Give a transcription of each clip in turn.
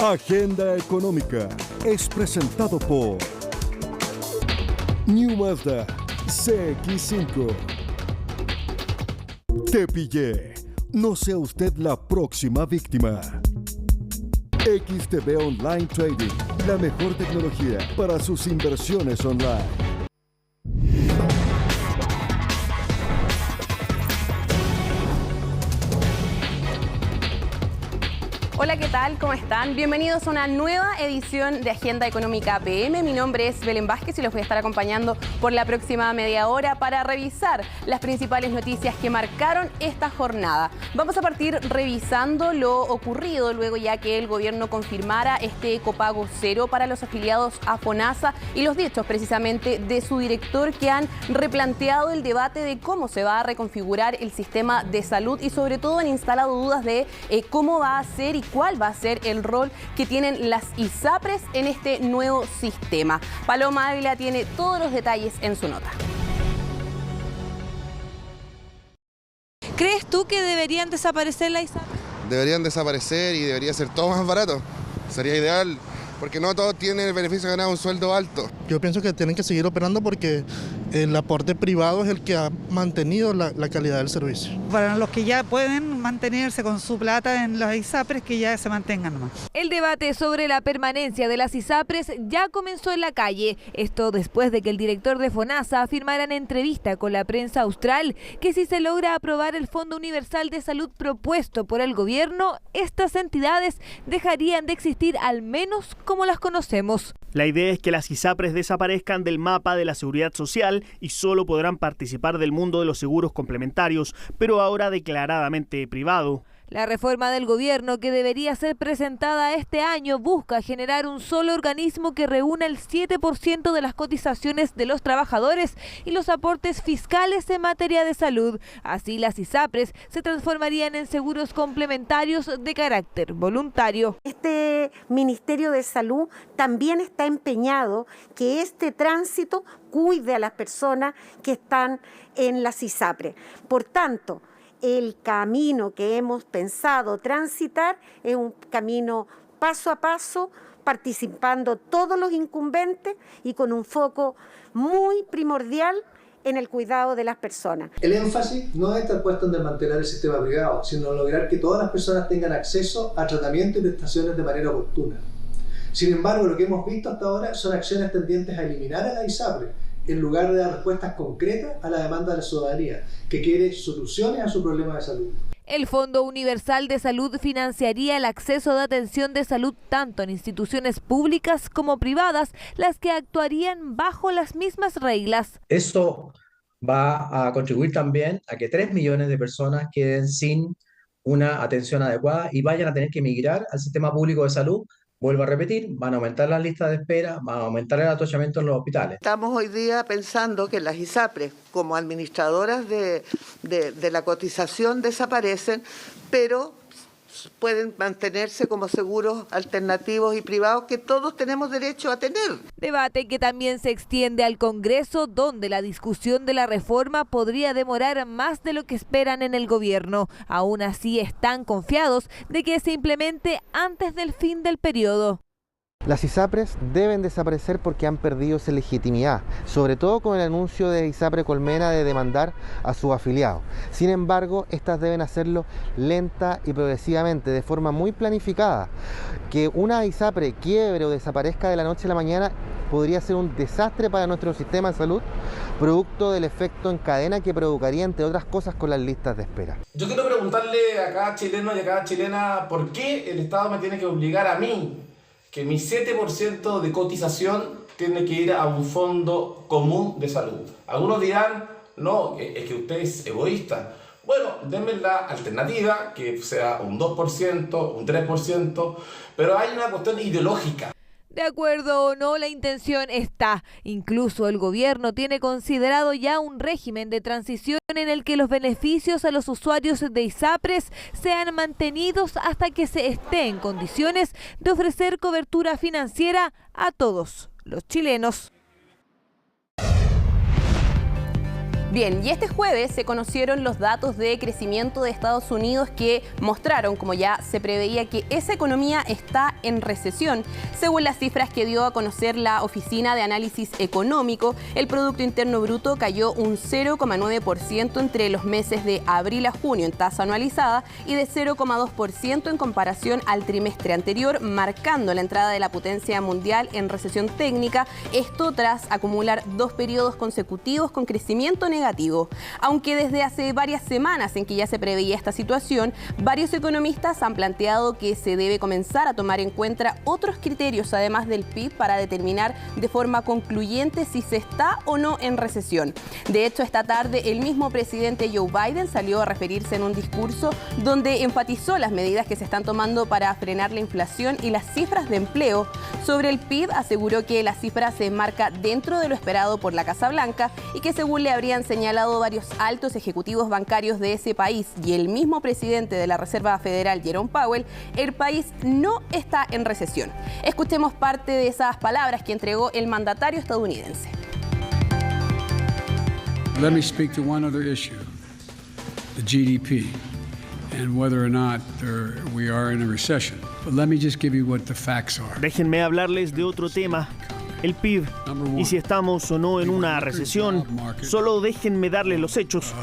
Agenda Económica es presentado por New Mazda CX-5. Te pillé. No sea usted la próxima víctima. XTB Online Trading, la mejor tecnología para sus inversiones online. Hola, ¿qué tal? ¿Cómo están? Bienvenidos a una nueva edición de Agenda Económica PM. Mi nombre es Belén Vázquez y los voy a estar acompañando por la próxima media hora para revisar las principales noticias que marcaron esta jornada. Vamos a partir revisando lo ocurrido luego ya que el gobierno confirmara este copago cero para los afiliados a FONASA y los dichos precisamente de su director que han replanteado el debate de cómo se va a reconfigurar el sistema de salud y sobre todo han instalado dudas de cómo va a ser y cuál va a ser el rol que tienen las ISAPRES en este nuevo sistema. Paloma Ávila tiene todos los detalles en su nota. ¿Crees tú que deberían desaparecer las ISAPRES? Deberían desaparecer y debería ser todo más barato. Sería ideal, porque no todos tienen el beneficio de ganar un sueldo alto. Yo pienso que tienen que seguir operando porque el aporte privado es el que ha mantenido la calidad del servicio. Para los que ya pueden mantenerse con su plata en las ISAPRES, que ya se mantengan nomás. El debate sobre la permanencia de las ISAPRES ya comenzó en la calle. Esto después de que el director de FONASA afirmara en entrevista con la prensa austral que si se logra aprobar el Fondo Universal de Salud propuesto por el gobierno, estas entidades dejarían de existir al menos como las conocemos. La idea es que las ISAPRES desaparezcan del mapa de la seguridad social y solo podrán participar del mundo de los seguros complementarios, pero ahora declaradamente privado. La reforma del gobierno que debería ser presentada este año busca generar un solo organismo que reúna el 7% de las cotizaciones de los trabajadores y los aportes fiscales en materia de salud. Así las ISAPRES se transformarían en seguros complementarios de carácter voluntario. Este Ministerio de Salud también está empeñado que este tránsito cuide a las personas que están en las ISAPRES. Por tanto, el camino que hemos pensado transitar es un camino paso a paso, participando todos los incumbentes y con un foco muy primordial en el cuidado de las personas. El énfasis no debe estar puesto en desmantelar el sistema privado, sino en lograr que todas las personas tengan acceso a tratamiento y prestaciones de manera oportuna. Sin embargo, lo que hemos visto hasta ahora son acciones tendientes a eliminar a la ISAPRES, en lugar de dar respuestas concretas a la demanda de la ciudadanía, que quiere soluciones a su problema de salud. El Fondo Universal de Salud financiaría el acceso de atención de salud tanto en instituciones públicas como privadas, las que actuarían bajo las mismas reglas. Eso va a contribuir también a que 3 millones de personas queden sin una atención adecuada y vayan a tener que migrar al sistema público de salud. Vuelvo a repetir, van a aumentar las listas de espera, van a aumentar el atochamiento en los hospitales. Estamos hoy día pensando que las ISAPRES, como administradoras de la cotización, desaparecen, pero pueden mantenerse como seguros alternativos y privados que todos tenemos derecho a tener. Debate que también se extiende al Congreso, donde la discusión de la reforma podría demorar más de lo que esperan en el gobierno. Aún así están confiados de que se implemente antes del fin del periodo. Las ISAPRES deben desaparecer porque han perdido esa legitimidad, sobre todo con el anuncio de ISAPRE Colmena de demandar a sus afiliados. Sin embargo, estas deben hacerlo lenta y progresivamente, de forma muy planificada. Que una ISAPRE quiebre o desaparezca de la noche a la mañana podría ser un desastre para nuestro sistema de salud, producto del efecto en cadena que provocaría, entre otras cosas, con las listas de espera. Yo quiero preguntarle a cada chileno y a cada chilena por qué el Estado me tiene que obligar a mí que mi 7% de cotización tiene que ir a un fondo común de salud. Algunos dirán, no, es que usted es egoísta. Bueno, denme la alternativa, que sea un 2%, un 3%, pero hay una cuestión ideológica. De acuerdo o no, la intención está. Incluso el gobierno tiene considerado ya un régimen de transición en el que los beneficios a los usuarios de ISAPRES sean mantenidos hasta que se esté en condiciones de ofrecer cobertura financiera a todos los chilenos. Bien, y este jueves se conocieron los datos de crecimiento de Estados Unidos que mostraron, como ya se preveía, que esa economía está en recesión. Según las cifras que dio a conocer la Oficina de Análisis Económico, el Producto Interno Bruto cayó un 0,9% entre los meses de abril a junio en tasa anualizada y de 0,2% en comparación al trimestre anterior, marcando la entrada de la potencia mundial en recesión técnica, esto tras acumular 2 periodos consecutivos con crecimiento negativo. Aunque desde hace varias semanas en que ya se preveía esta situación, varios economistas han planteado que se debe comenzar a tomar en cuenta otros criterios además del PIB para determinar de forma concluyente si se está o no en recesión. De hecho, esta tarde el mismo presidente Joe Biden salió a referirse en un discurso donde enfatizó las medidas que se están tomando para frenar la inflación y las cifras de empleo. Sobre el PIB, aseguró que la cifra se enmarca dentro de lo esperado por la Casa Blanca y que según le habrían señalado varios altos ejecutivos bancarios de ese país y el mismo presidente de la Reserva Federal, Jerome Powell, el país no está en recesión. Escuchemos parte de esas palabras que entregó el mandatario estadounidense. Let me speak to one other issue, the GDP, and whether or not we are in a recession. But let me just give you what the facts are. Déjenme hablarles de otro tema, el PIB, y si estamos o no en una recesión. Solo déjenme darles los hechos.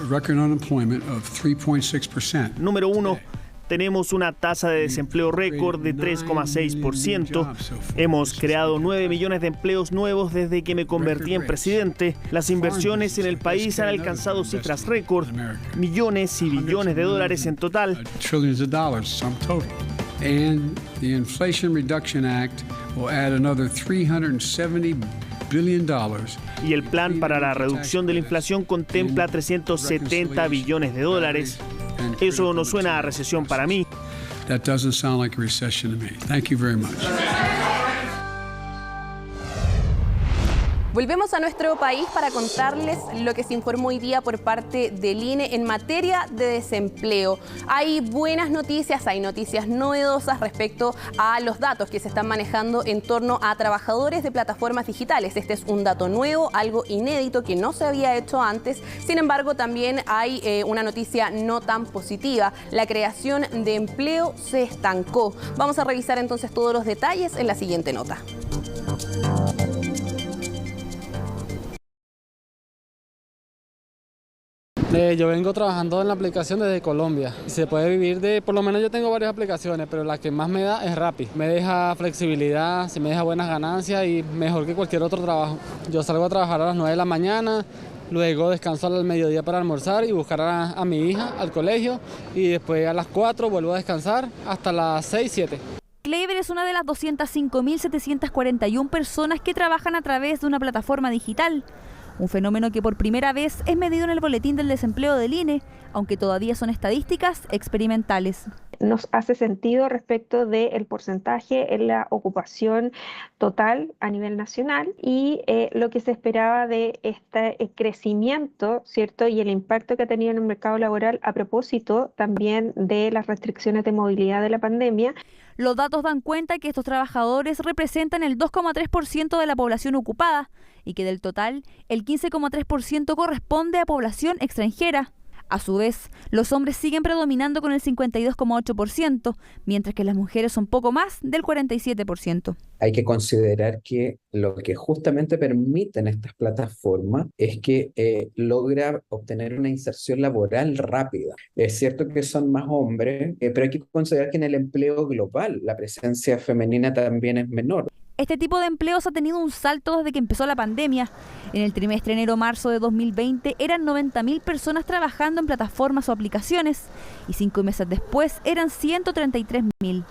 Record unemployment of 3.6%. Número 1, tenemos una tasa de desempleo récord de 3,6%. Hemos creado 9 millones de empleos nuevos desde que me convertí en presidente. Las inversiones en el país han alcanzado cifras récord, millones y billones de dólares en total. Trillions of dollars, sum total. And the Inflation Reduction Act will add another $370 billion. Y el plan para la reducción de la inflación contempla 370 billones de dólares. Eso no suena a recesión para mí. That doesn't sound like a recession to me. Thank you very much. Volvemos a nuestro país para contarles lo que se informó hoy día por parte del INE en materia de desempleo. Hay buenas noticias, hay noticias novedosas respecto a los datos que se están manejando en torno a trabajadores de plataformas digitales. Este es un dato nuevo, algo inédito que no se había hecho antes. Sin embargo, también hay una noticia no tan positiva. La creación de empleo se estancó. Vamos a revisar entonces todos los detalles en la siguiente nota. Yo vengo trabajando en la aplicación desde Colombia. Se puede vivir por lo menos yo tengo varias aplicaciones, pero la que más me da es Rappi. Me deja flexibilidad, me deja buenas ganancias y mejor que cualquier otro trabajo. Yo salgo a trabajar a las 9 de la mañana, luego descanso al mediodía para almorzar y buscar a mi hija al colegio y después a las 4 vuelvo a descansar hasta las 6, 7. Clever es una de las 205.741 personas que trabajan a través de una plataforma digital. Un fenómeno que por primera vez es medido en el boletín del desempleo del INE, aunque todavía son estadísticas experimentales. Nos hace sentido respecto del porcentaje en la ocupación total a nivel nacional y lo que se esperaba de este crecimiento, ¿cierto? Y el impacto que ha tenido en el mercado laboral a propósito también de las restricciones de movilidad de la pandemia. Los datos dan cuenta que estos trabajadores representan el 2,3% de la población ocupada y que del total el 15,3% corresponde a población extranjera. A su vez, los hombres siguen predominando con el 52,8%, mientras que las mujeres son poco más del 47%. Hay que considerar que lo que justamente permiten estas plataformas es que logra obtener una inserción laboral rápida. Es cierto que son más hombres, pero hay que considerar que en el empleo global la presencia femenina también es menor. Este tipo de empleos ha tenido un salto desde que empezó la pandemia. En el trimestre enero-marzo de 2020 eran 90.000 personas trabajando en plataformas o aplicaciones y 5 meses después eran 133.000.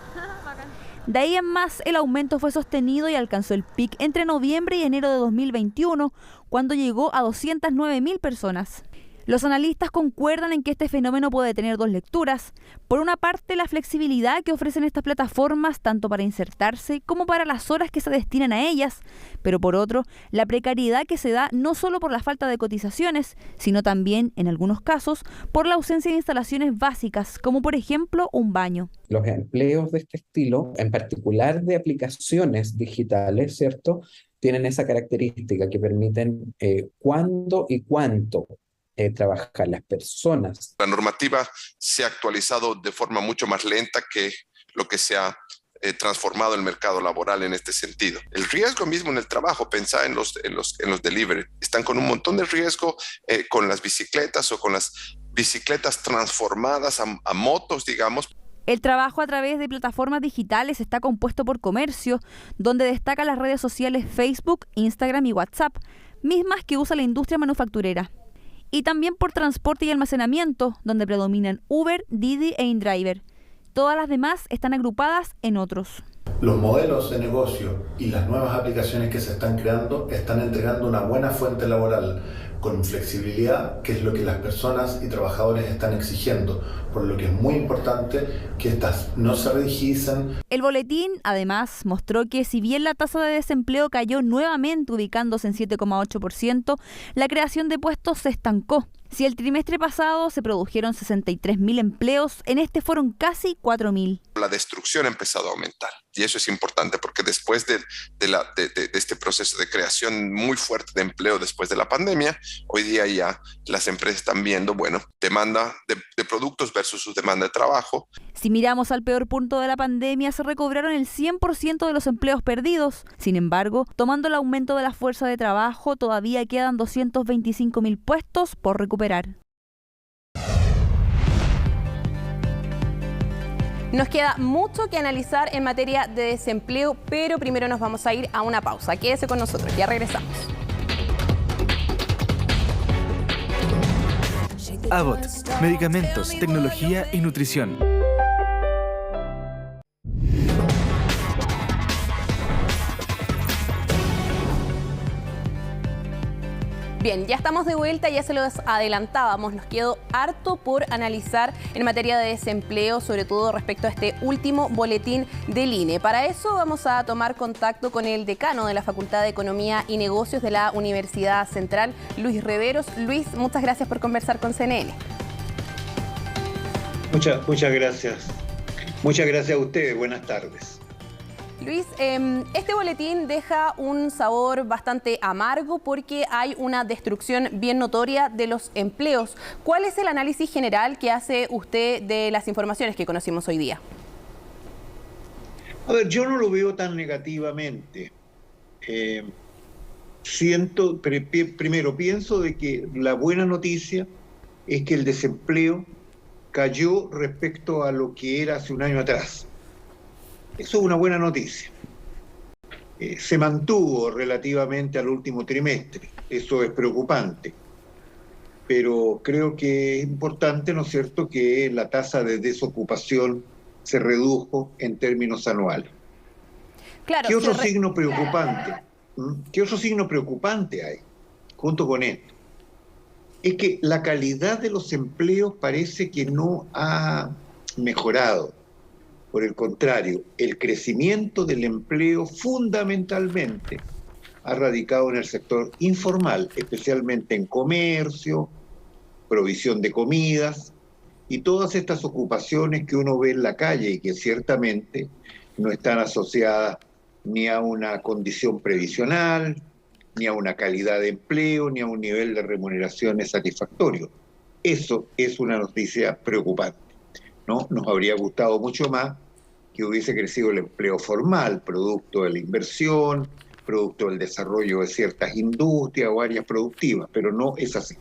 De ahí en más, el aumento fue sostenido y alcanzó el pic entre noviembre y enero de 2021, cuando llegó a 209.000 personas. Los analistas concuerdan en que este fenómeno puede tener dos lecturas. Por una parte, la flexibilidad que ofrecen estas plataformas tanto para insertarse como para las horas que se destinan a ellas, pero por otro, la precariedad que se da no solo por la falta de cotizaciones, sino también, en algunos casos, por la ausencia de instalaciones básicas, como por ejemplo un baño. Los empleos de este estilo, en particular de aplicaciones digitales, ¿cierto?, tienen esa característica que permiten cuándo y cuánto trabajar las personas. La normativa se ha actualizado de forma mucho más lenta que lo que se ha transformado el mercado laboral en este sentido. El riesgo mismo en el trabajo, pensá en los delivery, están con un montón de riesgo con las bicicletas o con las bicicletas transformadas a motos, digamos. El trabajo a través de plataformas digitales está compuesto por comercio, donde destacan las redes sociales Facebook, Instagram y WhatsApp, mismas que usa la industria manufacturera. Y también por transporte y almacenamiento, donde predominan Uber, Didi e InDriver. Todas las demás están agrupadas en otros. Los modelos de negocio y las nuevas aplicaciones que se están creando están entregando una buena fuente laboral con flexibilidad, que es lo que las personas y trabajadores están exigiendo, por lo que es muy importante que estas no se rigidicen. El boletín, además, mostró que si bien la tasa de desempleo cayó nuevamente ubicándose en 7,8%, la creación de puestos se estancó. Si el trimestre pasado se produjeron 63.000 empleos, en este fueron casi 4.000. La destrucción ha empezado a aumentar y eso es importante porque después de este proceso de creación muy fuerte de empleo después de la pandemia, hoy día ya las empresas están viendo, demanda de productos versus su demanda de trabajo. Si miramos al peor punto de la pandemia, se recobraron el 100% de los empleos perdidos. Sin embargo, tomando el aumento de la fuerza de trabajo, todavía quedan 225.000 puestos por recuperar. Nos queda mucho que analizar en materia de desempleo, pero primero nos vamos a ir a una pausa. Quédese con nosotros, ya regresamos. Abbott, medicamentos, tecnología y nutrición. Bien, ya estamos de vuelta, ya se los adelantábamos, nos quedó harto por analizar en materia de desempleo, sobre todo respecto a este último boletín del INE. Para eso vamos a tomar contacto con el decano de la Facultad de Economía y Negocios de la Universidad Central, Luis Reveros. Luis, muchas gracias por conversar con CNN. Muchas gracias. Muchas gracias a ustedes, buenas tardes. Luis, este boletín deja un sabor bastante amargo porque hay una destrucción bien notoria de los empleos. ¿Cuál es el análisis general que hace usted de las informaciones que conocimos hoy día? A ver, yo no lo veo tan negativamente. Primero pienso de que la buena noticia es que el desempleo cayó respecto a lo que era hace un año atrás. Eso es una buena noticia. Se mantuvo relativamente al último trimestre. Eso es preocupante. Pero creo que es importante, ¿no es cierto?, que la tasa de desocupación se redujo en términos anuales. Claro, ¿Qué otro signo preocupante? ¿Qué otro signo preocupante hay junto con esto? Es que la calidad de los empleos parece que no ha mejorado. Por el contrario, el crecimiento del empleo fundamentalmente ha radicado en el sector informal, especialmente en comercio, provisión de comidas y todas estas ocupaciones que uno ve en la calle y que ciertamente no están asociadas ni a una condición previsional, ni a una calidad de empleo, ni a un nivel de remuneraciones satisfactorio. Eso es una noticia preocupante, ¿no? Nos habría gustado mucho más que hubiese crecido el empleo formal, producto de la inversión, producto del desarrollo de ciertas industrias o áreas productivas, pero no es así.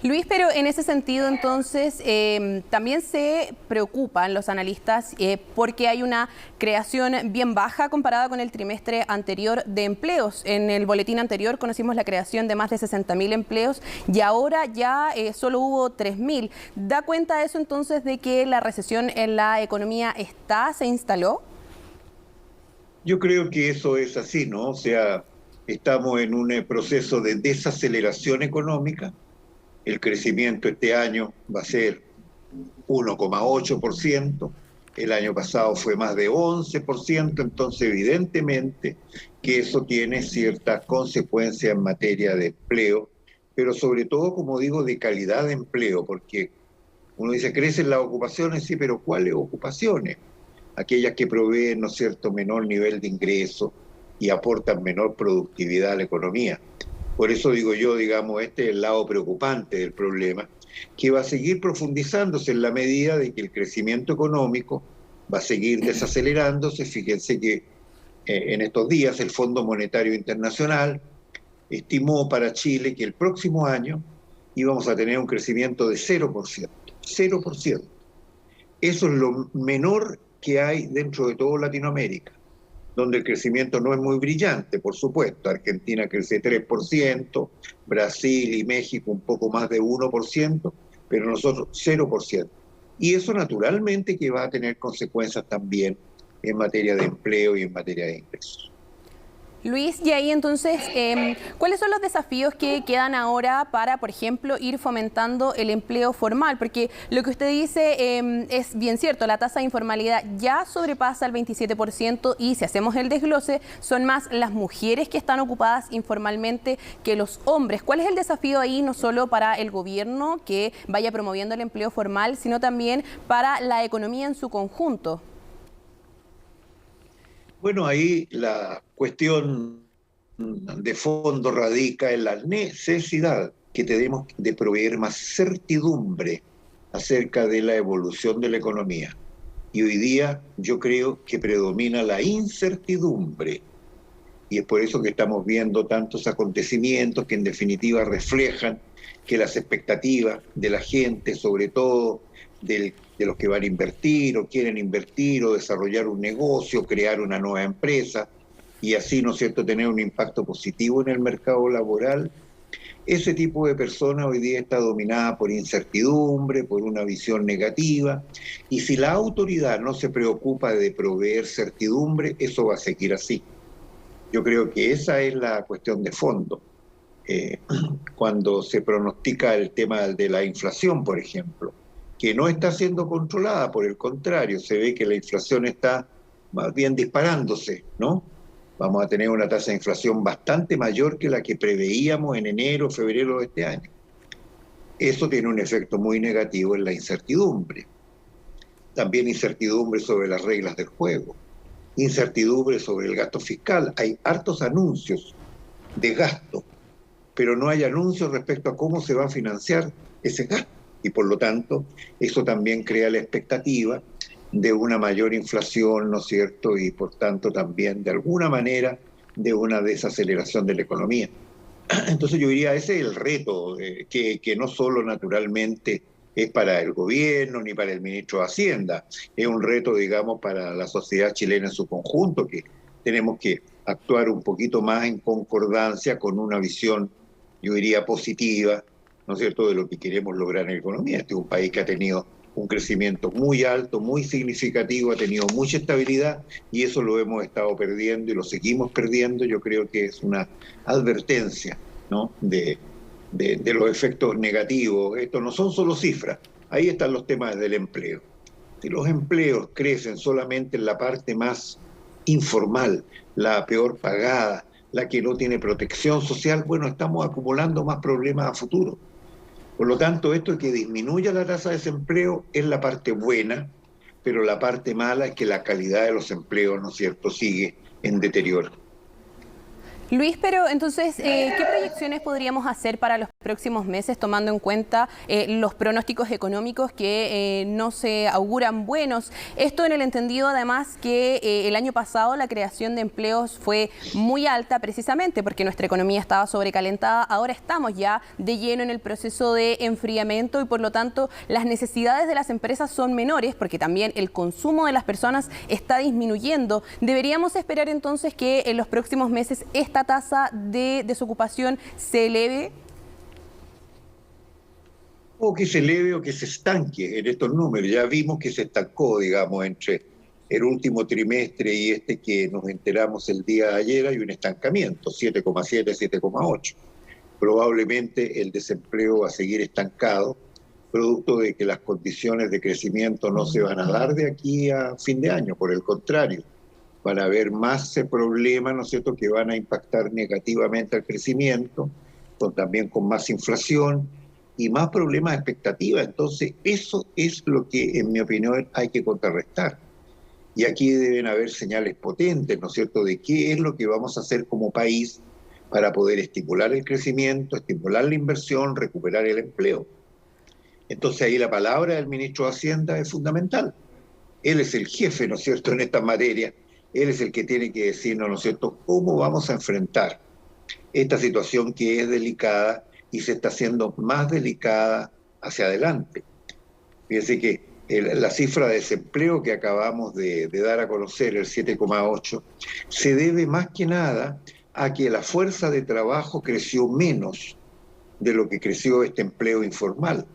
Luis, pero en ese sentido, entonces, también se preocupan los analistas porque hay una creación bien baja comparada con el trimestre anterior de empleos. En el boletín anterior conocimos la creación de más de 60.000 empleos y ahora ya solo hubo 3.000. ¿Da cuenta eso entonces de que la recesión en la economía se instaló? Yo creo que eso es así, ¿no? O sea, estamos en un proceso de desaceleración económica. El crecimiento este año va a ser 1,8%, el año pasado fue más de 11%, entonces evidentemente que eso tiene ciertas consecuencias en materia de empleo, pero sobre todo, como digo, de calidad de empleo, porque uno dice, crecen las ocupaciones, sí, pero ¿cuáles ocupaciones? Aquellas que proveen, ¿no es cierto?, menor nivel de ingreso, y aportan menor productividad a la economía. Por eso digo yo, digamos, este es el lado preocupante del problema, que va a seguir profundizándose en la medida de que el crecimiento económico va a seguir desacelerándose. Fíjense que en estos días el Fondo Monetario Internacional estimó para Chile que el próximo año íbamos a tener un crecimiento de 0%. 0%. Eso es lo menor que hay dentro de toda Latinoamérica, donde el crecimiento no es muy brillante, por supuesto. Argentina crece 3%, Brasil y México un poco más de 1%, pero nosotros 0%. Y eso naturalmente que va a tener consecuencias también en materia de empleo y en materia de ingresos. Luis, y ahí entonces, ¿cuáles son los desafíos que quedan ahora para, por ejemplo, ir fomentando el empleo formal? Porque lo que usted dice es bien cierto, la tasa de informalidad ya sobrepasa el 27% y si hacemos el desglose, son más las mujeres que están ocupadas informalmente que los hombres. ¿Cuál es el desafío ahí, no solo para el gobierno que vaya promoviendo el empleo formal, sino también para la economía en su conjunto? Bueno, ahí la cuestión de fondo radica en la necesidad que tenemos de proveer más certidumbre acerca de la evolución de la economía. Y hoy día yo creo que predomina la incertidumbre. Y es por eso que estamos viendo tantos acontecimientos que en definitiva reflejan que las expectativas de la gente, sobre todo de los que van a invertir o quieren invertir o desarrollar un negocio, crear una nueva empresa y así, ¿no es cierto?, tener un impacto positivo en el mercado laboral. Ese tipo de personas hoy día está dominada por incertidumbre, por una visión negativa, y si la autoridad no se preocupa de proveer certidumbre, eso va a seguir así. Yo creo que esa es la cuestión de fondo. Cuando se pronostica el tema de la inflación, por ejemplo, que no está siendo controlada, por el contrario, se ve que la inflación está más bien disparándose, ¿no? Vamos a tener una tasa de inflación bastante mayor que la que preveíamos en enero, febrero de este año. Eso tiene un efecto muy negativo en la incertidumbre. También incertidumbre sobre las reglas del juego, incertidumbre sobre el gasto fiscal. Hay hartos anuncios de gasto, pero no hay anuncios respecto a cómo se va a financiar ese gasto. Y por lo tanto, eso también crea la expectativa de una mayor inflación, ¿no es cierto? Y por tanto también, de alguna manera, de una desaceleración de la economía. Entonces yo diría, ese es el reto, que no solo naturalmente es para el gobierno ni para el ministro de Hacienda, es un reto, digamos, para la sociedad chilena en su conjunto, que tenemos que actuar un poquito más en concordancia con una visión, yo diría, positiva, ¿no es cierto?, de lo que queremos lograr en la economía. Este es un país que ha tenido un crecimiento muy alto, muy significativo, ha tenido mucha estabilidad y eso lo hemos estado perdiendo y lo seguimos perdiendo. Yo creo que es una advertencia, ¿no?, de los efectos negativos. Esto no son solo cifras, ahí están los temas del empleo. Si los empleos crecen solamente en la parte más informal, la peor pagada, la que no tiene protección social, bueno, estamos acumulando más problemas a futuro. Por lo tanto, esto de que disminuya la tasa de desempleo es la parte buena, pero la parte mala es que la calidad de los empleos, ¿no es cierto?, sigue en deterioro. Luis, pero entonces, ¿qué proyecciones podríamos hacer para los próximos meses, tomando en cuenta los pronósticos económicos que no se auguran buenos? Esto en el entendido, además, que el año pasado la creación de empleos fue muy alta, precisamente porque nuestra economía estaba sobrecalentada. Ahora estamos ya de lleno en el proceso de enfriamiento y, por lo tanto, las necesidades de las empresas son menores, porque también el consumo de las personas está disminuyendo. ¿Deberíamos esperar entonces que en los próximos meses esta tasa de desocupación se eleve? O que se eleve o que se estanque en estos números. Ya vimos que se estancó, digamos, entre el último trimestre y este que nos enteramos el día de ayer, hay un estancamiento, 7,7, 7,8. Probablemente el desempleo va a seguir estancado, producto de que las condiciones de crecimiento no se van a dar de aquí a fin de año, por el contrario. Van a haber más problemas, ¿no es cierto?, que van a impactar negativamente al crecimiento, también con más inflación y más problemas de expectativa. Entonces, eso es lo que, en mi opinión, hay que contrarrestar. Y aquí deben haber señales potentes, ¿no es cierto?, de qué es lo que vamos a hacer como país para poder estimular el crecimiento, estimular la inversión, recuperar el empleo. Entonces ahí la palabra del ministro de Hacienda es fundamental. Él es el jefe, ¿no es cierto?, en esta materia. Él es el que tiene que decirnos, ¿no es cierto?, cómo vamos a enfrentar esta situación que es delicada y se está haciendo más delicada hacia adelante. Fíjense que la cifra de desempleo que acabamos de dar a conocer, el 7,8, se debe más que nada a que la fuerza de trabajo creció menos de lo que creció este empleo informal.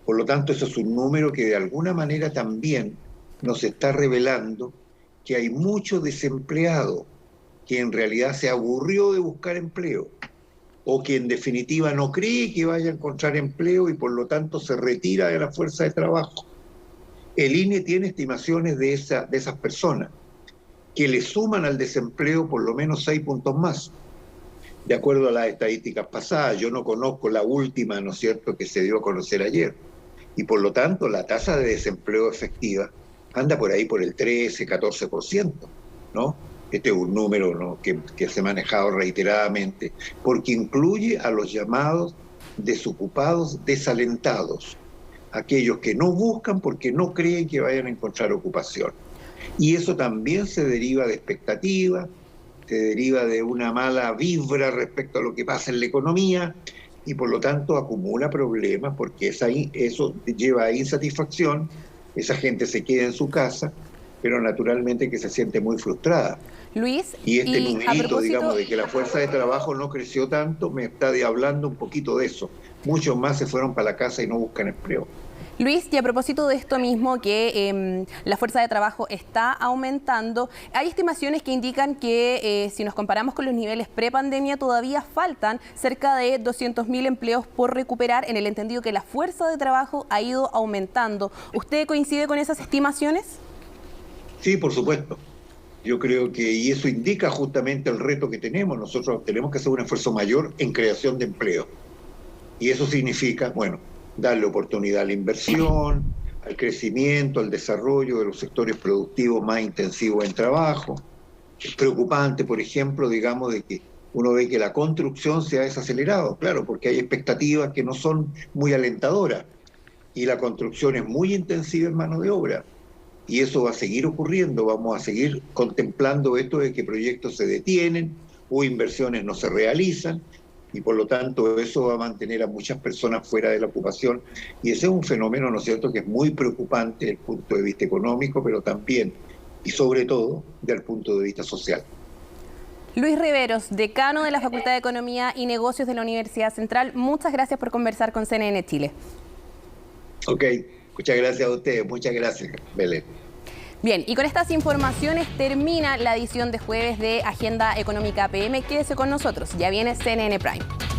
Por lo tanto, eso es un número que de alguna manera también nos está revelando que hay mucho desempleado que en realidad se aburrió de buscar empleo o que en definitiva no cree que vaya a encontrar empleo y por lo tanto se retira de la fuerza de trabajo. El INE tiene estimaciones de esas personas que le suman al desempleo por lo menos 6 puntos más. De acuerdo a las estadísticas pasadas, yo no conozco la última, ¿no es cierto?, que se dio a conocer ayer. Y por lo tanto, la tasa de desempleo efectiva anda por ahí por el 13, 14%, ¿no? Este es un número, ¿no?, que se ha manejado reiteradamente, porque incluye a los llamados desocupados desalentados, aquellos que no buscan porque no creen que vayan a encontrar ocupación. Y eso también se deriva de expectativas, se deriva de una mala vibra respecto a lo que pasa en la economía y por lo tanto acumula problemas porque eso lleva a insatisfacción, esa gente se queda en su casa, pero naturalmente que se siente muy frustrada. Luis, y numerito, digamos, de que la fuerza de trabajo no creció tanto, me está hablando un poquito de eso. Muchos más se fueron para la casa y no buscan empleo. Luis, y a propósito de esto mismo, que la fuerza de trabajo está aumentando, hay estimaciones que indican que si nos comparamos con los niveles prepandemia, todavía faltan cerca de 200.000 empleos por recuperar, en el entendido que la fuerza de trabajo ha ido aumentando. ¿Usted coincide con esas estimaciones? Sí, por supuesto. Yo creo que, y eso indica justamente el reto que tenemos. Nosotros tenemos que hacer un esfuerzo mayor en creación de empleo. Y eso significa, bueno, darle oportunidad a la inversión, al crecimiento, al desarrollo de los sectores productivos más intensivos en trabajo. Es preocupante, por ejemplo, digamos, de que uno ve que la construcción se ha desacelerado, claro, porque hay expectativas que no son muy alentadoras. Y la construcción es muy intensiva en mano de obra. Y eso va a seguir ocurriendo, vamos a seguir contemplando esto de que proyectos se detienen o inversiones no se realizan y por lo tanto eso va a mantener a muchas personas fuera de la ocupación y ese es un fenómeno, ¿no es cierto?, que es muy preocupante desde el punto de vista económico, pero también y sobre todo desde el punto de vista social. Luis Riveros, decano de la Facultad de Economía y Negocios de la Universidad Central, muchas gracias por conversar con CNN Chile. Ok, muchas gracias a ustedes, muchas gracias, Belén. Bien, y con estas informaciones termina la edición de jueves de Agenda Económica PM. Quédese con nosotros, ya viene CNN Prime.